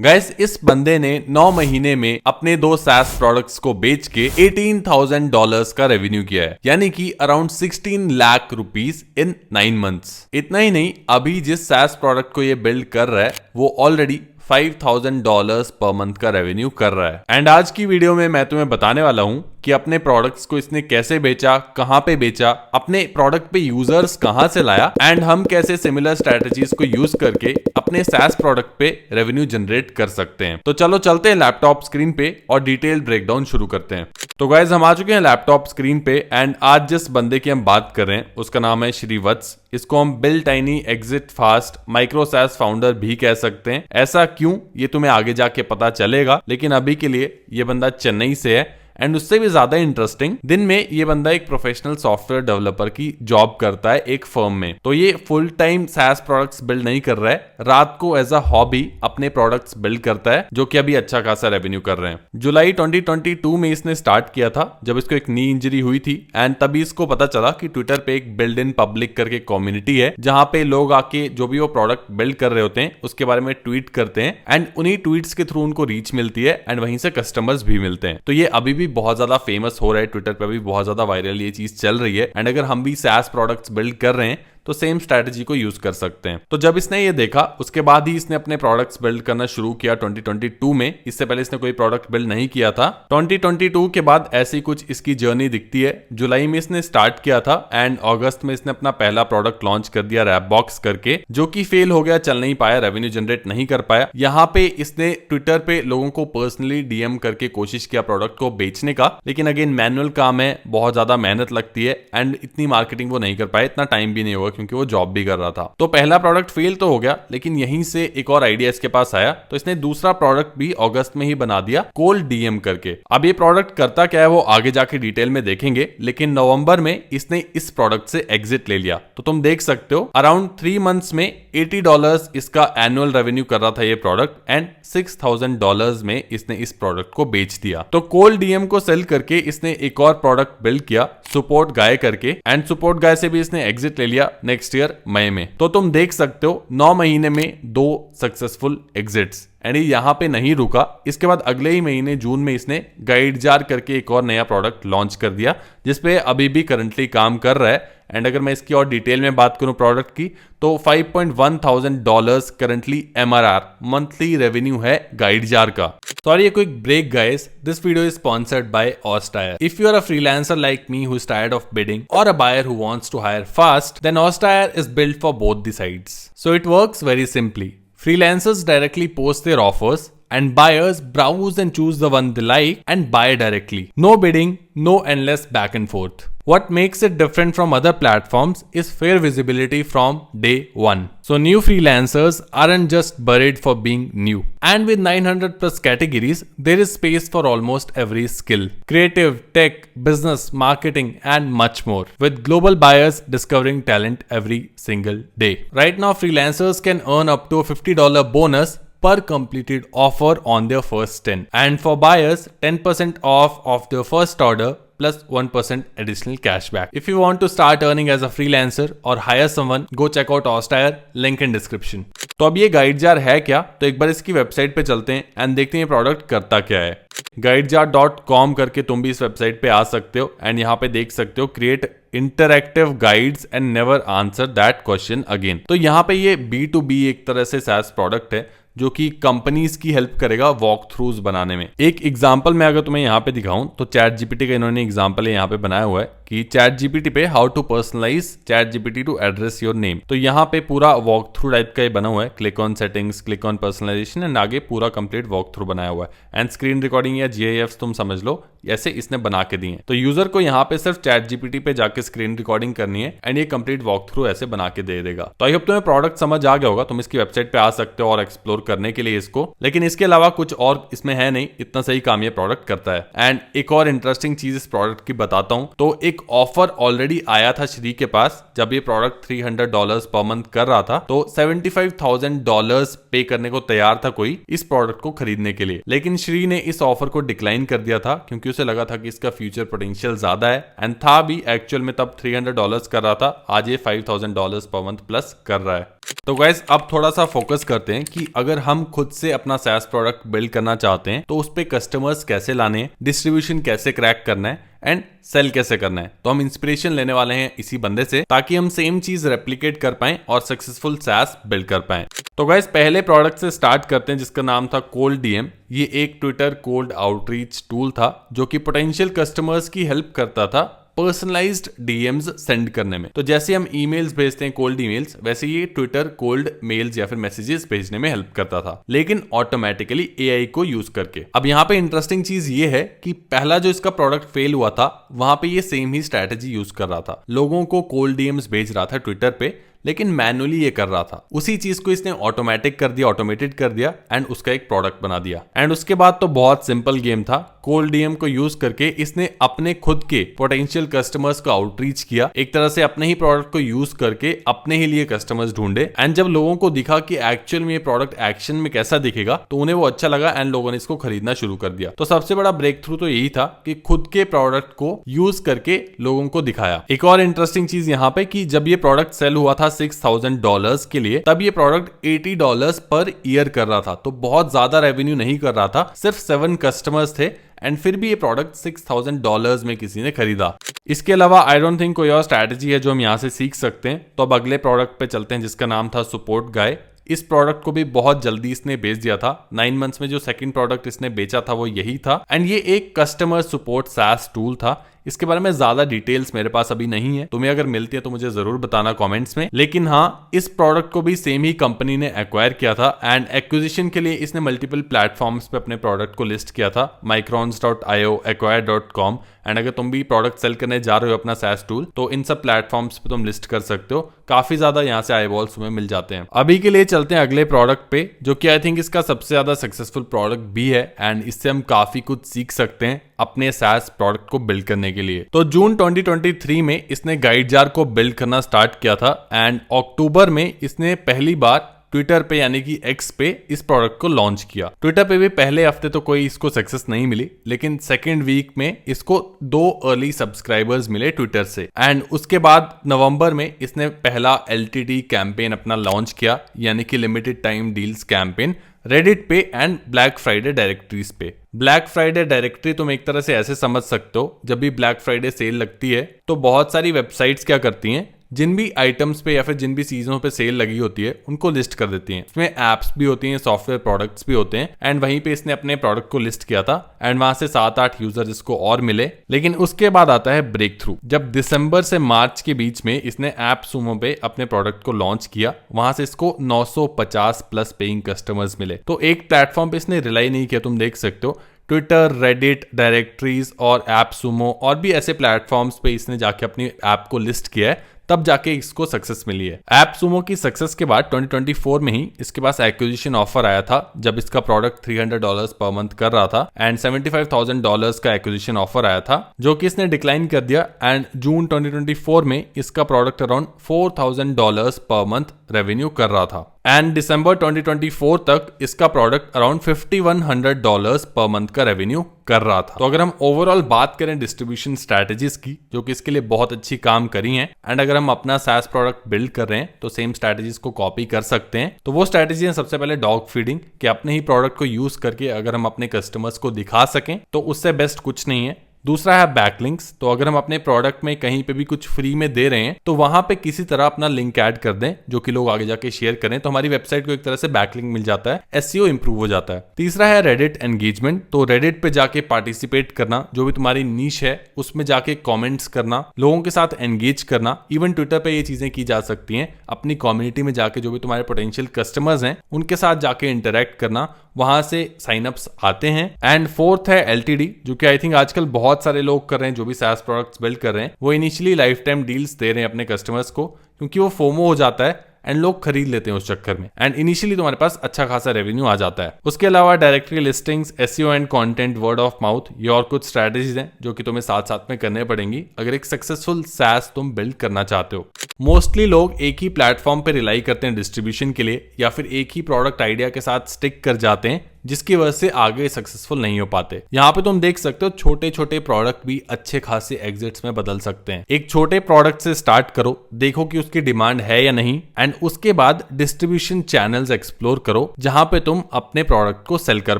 Guys इस बंदे ने 9 महीने में अपने 2 SaaS प्रोडक्ट्स को बेच के $18,000 का रेवेन्यू किया है, यानी कि around 16 lakh rupees in 9 months. इतना ही नहीं, अभी जिस SaaS प्रोडक्ट को ये बिल्ड कर रहा है वो ऑलरेडी $5,000 पर मंथ का रेवेन्यू कर रहा है। एंड आज की वीडियो में मैं तुम्हें बताने वाला हूं कि अपने प्रोडक्ट्स को इसने कैसे बेचा, कहां पे बेचा, अपने प्रोडक्ट पे यूजर्स कहां से लाया एंड हम कैसे सिमिलर स्ट्रेटजीज को यूज करके अपने SaaS प्रोडक्ट पे रेवेन्यू जनरेट कर सकते हैं। तो चलो चलते हैं लैपटॉप स्क्रीन पे और डिटेल ब्रेकडाउन शुरू करते हैं। तो गाइज हम आ चुके हैं लैपटॉप स्क्रीन पे एंड आज जिस बंदे की हम बात कर रहे हैं उसका नाम है श्रीवत्स। इसको हम build tiny exit fast micro SaaS founder भी कह सकते हैं। ऐसा क्यों, ये तुम्हें आगे जाके पता चलेगा, लेकिन अभी के लिए ये बंदा चेन्नई से है एंड उससे भी ज्यादा इंटरेस्टिंग, दिन में ये बंदा एक प्रोफेशनल सॉफ्टवेयर डेवलपर की जॉब करता है एक फर्म में। तो ये full time SaaS products build नहीं कर रहा है, रात को एज अ हॉबी अपने प्रोडक्ट्स बिल्ड करता है, जो कि अभी अच्छा खासा रेवेन्यू कर रहे हैं। जुलाई 2022 में इसने स्टार्ट किया था जब इसको एक नी इंजरी हुई थी एंड तभी इसको पता चला कि ट्विटर पे एक बिल्ड इन पब्लिक करके कम्युनिटी है जहां पे लोग आके जो भी वो प्रोडक्ट बिल्ड कर रहे होते हैं उसके बारे में ट्वीट करते हैं एंड उन्हीं ट्वीट्स के थ्रू उनको रीच मिलती है एंड वहीं से कस्टमर्स भी मिलते हैं। तो ये अभी भी बहुत ज्यादा फेमस हो रहा है, ट्विटर पे भी बहुत ज्यादा वायरल ये चीज चल रही है एंड अगर हम भी SaaS प्रोडक्ट्स बिल्ड कर रहे हैं तो सेम स्ट्रैटेजी को यूज कर सकते हैं। तो जब इसने ये देखा उसके बाद ही इसने अपने प्रोडक्ट्स बिल्ड करना शुरू किया 2022 में। इससे पहले इसने कोई प्रोडक्ट बिल्ड नहीं किया था। 2022 के बाद ऐसी कुछ इसकी जर्नी दिखती है। जुलाई में इसने स्टार्ट किया था एंड अगस्त में इसने अपना पहला प्रोडक्ट लॉन्च कर दिया रैपबॉक्स करके, जो कि फेल हो गया, चल नहीं पाया, रेवेन्यू जनरेट नहीं कर पाया। यहाँ पे इसने ट्विटर पे लोगों को पर्सनली डीएम करके कोशिश किया प्रोडक्ट को बेचने का, लेकिन अगेन मैनुअल काम है, बहुत ज्यादा मेहनत लगती है एंड इतनी मार्केटिंग वो नहीं कर पाए, इतना टाइम भी नहीं होगा क्योंकि वो जॉब भी कर रहा था। तो पहला प्रोडक्ट फेल तो हो गया, लेकिन यहीं से एक और आइडिया इसके पास आया, तो इसने दूसरा प्रोडक्ट भी अगस्त में ही बना दिया कोल्ड डीएम करके। अब ये प्रोडक्ट करता क्या है वो आगे जाके डिटेल में देखेंगे, लेकिन नवंबर में इसने इस प्रोडक्ट से एग्जिट ले लिया। तो तुम देख सकते हो अराउंड 3 मंथ्स में $80 इसका एनुअल रेवेन्यू कर रहा था ये प्रोडक्ट एंड $6,000 में इसने इस प्रोडक्ट को बेच दिया। तो कोल्ड डीएम को सेल करके इसने एक और प्रोडक्ट बिल्ड किया सपोर्ट गाय करके एंड सपोर्ट गाय से भी इसने एग्जिट ले लिया नेक्स्ट ईयर मई में। तो तुम देख सकते हो 9 महीने में 2 सक्सेसफुल एग्जिट्स एंड ये यहाँ पे नहीं रुका। इसके बाद अगले ही महीने जून में इसने गाइड जार करके एक और नया प्रोडक्ट लॉन्च कर दिया जिसपे अभी भी करंटली काम कर रहा है। एंड अगर मैं इसकी और डिटेल में बात करूं प्रोडक्ट की तो $5,100 करंटली MRR मंथली रेवेन्यू है गाइड जार का। Sorry, a quick break, guys. This video is sponsored by Ostire. If you are a freelancer like me who is tired of bidding or a buyer who wants to hire fast, then Ostire is built for both the sides. So it works very simply. Freelancers directly post their offers and buyers browse and choose the one they like and buy directly. No bidding, no endless back and forth. What makes it different from other platforms is fair visibility from day one. So new freelancers aren't just buried for being new. And with 900 plus categories, there is space for almost every skill. Creative, tech, business, marketing, and much more. With global buyers discovering talent every single day. Right now, freelancers can earn up to a $50 bonus per completed offer on their first 10. And for buyers, 10% off of their first order plus 1% additional cashback. If you want to start earning as a freelancer or hire someone, go check out Ostire, link in description. तो अब ये guide jar है क्या, तो एक बार इसकी website पे चलते हैं एंड देखते हैं ये प्रोडक्ट करता क्या है। guidejar.com करके तुम भी इस वेबसाइट पे आ सकते हो एंड यहाँ पे देख सकते हो create interactive guides and never answer that question again. तो यहाँ पे ये B2B एक तरह से SaaS प्रोडक्ट है जो कि कंपनीज की हेल्प करेगा वॉक थ्रूज बनाने में। एक एग्जांपल मैं अगर तुम्हें यहाँ पे दिखाऊं तो चैट जीपीटी का इन्होंने एग्जांपल यहाँ पे बनाया हुआ है कि चैट जीपीटी पे how to personalise chat GPT to address your name. तो यहाँ पे पूरा वॉक थ्रू टाइप का ये बना हुआ है, click on settings, click on personalisation and आगे पूरा कंप्लीट वॉक थ्रू बनाया हुआ है एंड स्क्रीन रिकॉर्डिंग या GIFs तुम समझ लो, ऐसे इसने बना के दिए। तो यूजर को यहाँ पे सिर्फ चैट जीपीटी पे जाके स्क्रीन रिकॉर्डिंग करनी है एंड ये कंप्लीट वॉक थ्रू ऐसे बना के दे देगा। तो आई होप तुम्हें प्रोडक्ट समझ आ गया होगा, तुम इसकी वेबसाइट पे आ सकते हो और एक्सप्लोर करने के लिए इसको, लेकिन इसके अलावा कुछ और इसमें है नहीं, इतना सही काम ये प्रोडक्ट करता है। एंड एक और इंटरेस्टिंग चीज इस प्रोडक्ट की बताता हूँ। तो एक एक ऑफर ऑलरेडी आया था श्री के पास जब ये प्रोडक्ट $300 पर मंथ कर रहा था, तो $75,000 पे करने को तैयार था कोई इस प्रोडक्ट को खरीदने के लिए। लेकिन श्री ने इस ऑफर को डिक्लाइन कर दिया था क्योंकि उसे लगा था कि इसका फ्यूचर पोटेंशियल ज्यादा है, एंड था भी एक्चुअल में तब $300 कर रहा था, आज ये $5,000 पर मंथ प्लस कर रहा है। तो गाइस अब थोड़ा सा फोकस करते हैं कि अगर हम खुद से अपना SaaS प्रोडक्ट बिल्ड करना चाहते हैं तो उस पे कस्टमर्स कैसे लाने हैं, डिस्ट्रीब्यूशन कैसे क्रैक करना है एंड सेल कैसे करना है। तो हम इंस्पिरेशन लेने वाले हैं इसी बंदे से ताकि हम सेम चीज रेप्लिकेट कर पाएं और सक्सेसफुल SaaS बिल्ड कर पाएं। तो गाइस पहले प्रोडक्ट से स्टार्ट करते हैं जिसका नाम था कोल्ड डीएम। ये एक ट्विटर कोल्ड आउटरीच टूल था जो कि पोटेंशियल कस्टमर्स की हेल्प करता था पर्सनलाइज्ड डीएम्स सेंड करने में। तो जैसे हम ईमेल्स भेजते हैं कोल्ड ईमेल्स, वैसे ये ट्विटर कोल्ड मेल्स या फिर मैसेजेस भेजने में हेल्प करता था, लेकिन ऑटोमेटिकली एआई को यूज करके। अब यहाँ पे इंटरेस्टिंग चीज ये है कि पहला जो इसका प्रोडक्ट फेल हुआ था वहां पे ये सेम ही स्ट्रेटेजी यूज कर रहा था, लोगों को कोल्ड डीएम्स भेज रहा था ट्विटर पे, लेकिन मैनुअली ये कर रहा था। उसी चीज को इसने ऑटोमेटिक कर दिया, ऑटोमेटेड कर दिया एंड उसका एक प्रोडक्ट बना दिया। एंड उसके बाद तो बहुत सिंपल गेम था। कोल्ड डीएम को यूज करके इसने अपने खुद के पोटेंशियल कस्टमर्स को आउटरीच किया, एक तरह से अपने ही प्रोडक्ट को यूज करके अपने ही लिए कस्टमर्स ढूंढे। एंड जब लोगों को दिखा कि एक्चुअल में ये प्रोडक्ट एक्शन में कैसा दिखेगा तो उन्हें वो अच्छा लगा एंड लोगों ने इसको खरीदना शुरू कर दिया। तो सबसे बड़ा ब्रेक थ्रू तो यही था कि खुद के प्रोडक्ट को यूज करके लोगों को दिखाया। एक और इंटरेस्टिंग चीज यहाँ पे कि जब ये प्रोडक्ट सेल हुआ था $6,000 के लिए, तब ये प्रोडक्ट $80 पर ईयर कर रहा था, तो बहुत ज्यादा रेवेन्यू नहीं कर रहा था, सिर्फ 7 कस्टमर्स थे एंड फिर भी ये प्रोडक्ट $6,000 में किसी ने खरीदा। इसके अलावा आई डोंट थिंक कोई और स्ट्रैटेजी है जो हम यहाँ से सीख सकते हैं। तो अब अगले प्रोडक्ट पे चलते हैं जिसका नाम था सपोर्ट गाय। इस प्रोडक्ट को भी बहुत जल्दी इसने बेच दिया था। 9 मंथ्स में जो सेकंड प्रोडक्ट इसने बेचा था वो यही था एंड ये एक कस्टमर सपोर्ट SaaS टूल था। इसके बारे में ज्यादा डिटेल्स मेरे पास अभी नहीं है, तुम्हें अगर मिलती है तो मुझे जरूर बताना कमेंट्स में। लेकिन हाँ, इस प्रोडक्ट को भी सेम ही कंपनी ने एक्वायर किया था एंड एक्विजिशन के लिए इसने मल्टीपल प्लेटफॉर्म्स पे अपने प्रोडक्ट को लिस्ट किया था, microns.io, acquire.com। एंड अगर तुम भी प्रोडक्ट सेल करने जा रहे हो अपना SaaS टूल तो इन सब प्लेटफॉर्म्स पे तुम लिस्ट कर सकते हो। काफी ज्यादा यहाँ से आईबॉल्स तुम्हें मिल जाते हैं। अभी के लिए चलते हैं अगले प्रोडक्ट पे जो कि आई थिंक इसका सबसे ज्यादा सक्सेसफुल प्रोडक्ट भी है एंड इससे हम काफी कुछ सीख सकते हैं अपने SaaS प्रोडक्ट को बिल्ड करने के लिए। तो जून 2023 में इसने गाइड जार को बिल्ड करना स्टार्ट किया था एंड अक्टूबर में इसने पहली बार ट्विटर पे यानी कि एक्स पे इस प्रोडक्ट को लॉन्च किया। ट्विटर पे भी पहले हफ्ते तो कोई इसको सक्सेस नहीं मिली, लेकिन सेकेंड वीक में इसको 2 अर्ली सब्सक्राइबर्स मिले ट्विटर से एंड उसके बाद नवंबर में इसने पहला LTD कैंपेन अपना लॉन्च किया, यानी कि limited time deals campaign, Reddit पे एंड ब्लैक फ्राइडे डायरेक्टरीज पे। ब्लैक फ्राइडे डायरेक्टरी तुम एक तरह से ऐसे समझ सकते हो, जब भी ब्लैक फ्राइडे सेल लगती है तो बहुत सारी वेबसाइट्स क्या करती हैं, जिन भी आइटम्स पे या फिर जिन भी चीजों पे सेल लगी होती है उनको लिस्ट कर देती हैं। इसमें एप्स भी होती हैं, सॉफ्टवेयर प्रोडक्ट्स भी होते हैं एंड वहीं पे इसने अपने प्रोडक्ट को लिस्ट किया था एंड वहां से 7-8 यूजर इसको और मिले। लेकिन उसके बाद आता है ब्रेक थ्रू। जब दिसंबर से मार्च के बीच में इसने एप्सुमो पे अपने प्रोडक्ट को लॉन्च किया, वहां से इसको 950 प्लस पेइंग कस्टमर्स मिले। तो एक प्लेटफॉर्म पे इसने रिलाई नहीं किया, तुम देख सकते हो ट्विटर, रेडिट, डायरेक्टरीज और एप्सुमो और भी ऐसे प्लेटफॉर्म्स पे इसने जाके अपनी ऐप को लिस्ट किया है, तब जाके इसको सक्सेस मिली है। एप्सुमो की सक्सेस के बाद 2024 में ही इसके पास एक्विजिशन ऑफर आया था जब इसका प्रोडक्ट $300 पर मंथ कर रहा था एंड $75,000 का एक्विजिशन ऑफर आया था जो कि इसने डिक्लाइन कर दिया एंड जून 2024 में इसका product around $4,000 per month revenue कर रहा था एंड दिसंबर 2024 तक इसका प्रोडक्ट अराउंड $5,100 पर मंथ का रेवेन्यू कर रहा था। तो अगर हम ओवरऑल बात करें डिस्ट्रीब्यूशन स्ट्रैटेजीज की जो कि इसके लिए बहुत अच्छी काम करी हैं एंड अगर हम अपना SaaS प्रोडक्ट बिल्ड कर रहे हैं तो सेम स्ट्रैटेजीज को कॉपी कर सकते हैं। तो वो स्ट्रैटेजी है सबसे पहले डॉग फीडिंग, कि अपने ही प्रोडक्ट को यूज करके अगर हम अपने कस्टमर्स को दिखा सकें तो उससे बेस्ट कुछ नहीं है। दूसरा है बैकलिंक्स, तो अगर हम अपने प्रोडक्ट में कहीं पे भी कुछ फ्री में दे रहे हैं तो वहां पे किसी तरह अपना लिंक ऐड कर दें जो कि लोग आगे जाके शेयर करें, तो हमारी वेबसाइट को एक तरह से बैकलिंक मिल जाता है, एसईओ इंप्रूव हो जाता है। तीसरा है रेडिट एंगेजमेंट, तो रेडिट पे जाके पार्टिसिपेट करना, जो भी तुम्हारी नीश है उसमें जाके कॉमेंट्स करना, लोगों के साथ एंगेज करना। इवन ट्विटर पे ये चीजें की जा सकती हैं, अपनी कम्युनिटी में जाके जो भी तुम्हारे पोटेंशियल कस्टमर्स हैं उनके साथ जाके इंटरेक्ट करना, वहां से साइनअप्स आते हैं। एंड फोर्थ है एलटीडी, जो कि आई थिंक आजकल बहुत सारे लोग कर रहे हैं, जो भी SaaS प्रोडक्ट्स बिल्ड कर रहे हैं वो इनिशियली लाइफ टाइम डील्स दे रहे हैं अपने कस्टमर्स को, क्योंकि वो फोमो हो जाता है एंड लोग खरीद लेते हैं उस चक्कर में, एंड इनिशियली तुम्हारे पास अच्छा खासा रेवेन्यू आ जाता है। उसके अलावा directory listings, SEO and content, word of mouth, ये और कुछ स्ट्रेटजीज हैं जो कि तुम्हें साथ साथ में करने पड़ेंगी अगर एक सक्सेसफुल SaaS तुम बिल्ड करना चाहते हो। मोस्टली लोग एक ही प्लेटफॉर्म पे रिलाई करते हैं डिस्ट्रीब्यूशन के लिए, या फिर एक ही प्रोडक्ट आइडिया के साथ स्टिक कर जाते हैं, जिसकी वजह से आगे सक्सेसफुल नहीं हो पाते। यहाँ पे तुम देख सकते हो छोटे छोटे प्रोडक्ट भी अच्छे खासे एग्जिट्स में बदल सकते हैं। एक छोटे प्रोडक्ट से स्टार्ट करो, देखो कि उसकी डिमांड है या नहीं, एंड उसके बाद डिस्ट्रीब्यूशन चैनल्स एक्सप्लोर करो जहां पे तुम अपने प्रोडक्ट को सेल कर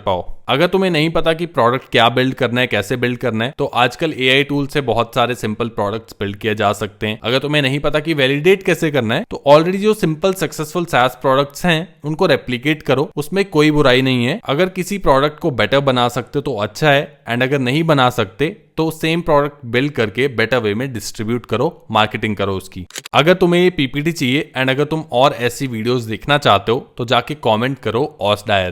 पाओ। अगर तुम्हें नहीं पता कि प्रोडक्ट क्या बिल्ड करना है, कैसे बिल्ड करना है, तो आजकल AI टूल से बहुत सारे सिंपल प्रोडक्ट्स बिल्ड किए जा सकते हैं। अगर तुम्हें नहीं पता कि वैलिडेट कैसे करना है, तो ऑलरेडी जो सिंपल सक्सेसफुल SaaS प्रोडक्ट्स हैं उनको रेप्लिकेट करो, उसमें कोई बुराई नहीं है। अगर किसी प्रोडक्ट को बेटर बना सकते हो तो अच्छा है, एंड अगर नहीं बना सकते तो सेम प्रोडक्ट बिल्ड करके बेटर वे में डिस्ट्रीब्यूट करो, मार्केटिंग करो उसकी। अगर तुम्हें ये PPT चाहिए एंड अगर तुम और ऐसी वीडियोस देखना चाहते हो तो जाके कमेंट करो ऑसडायर।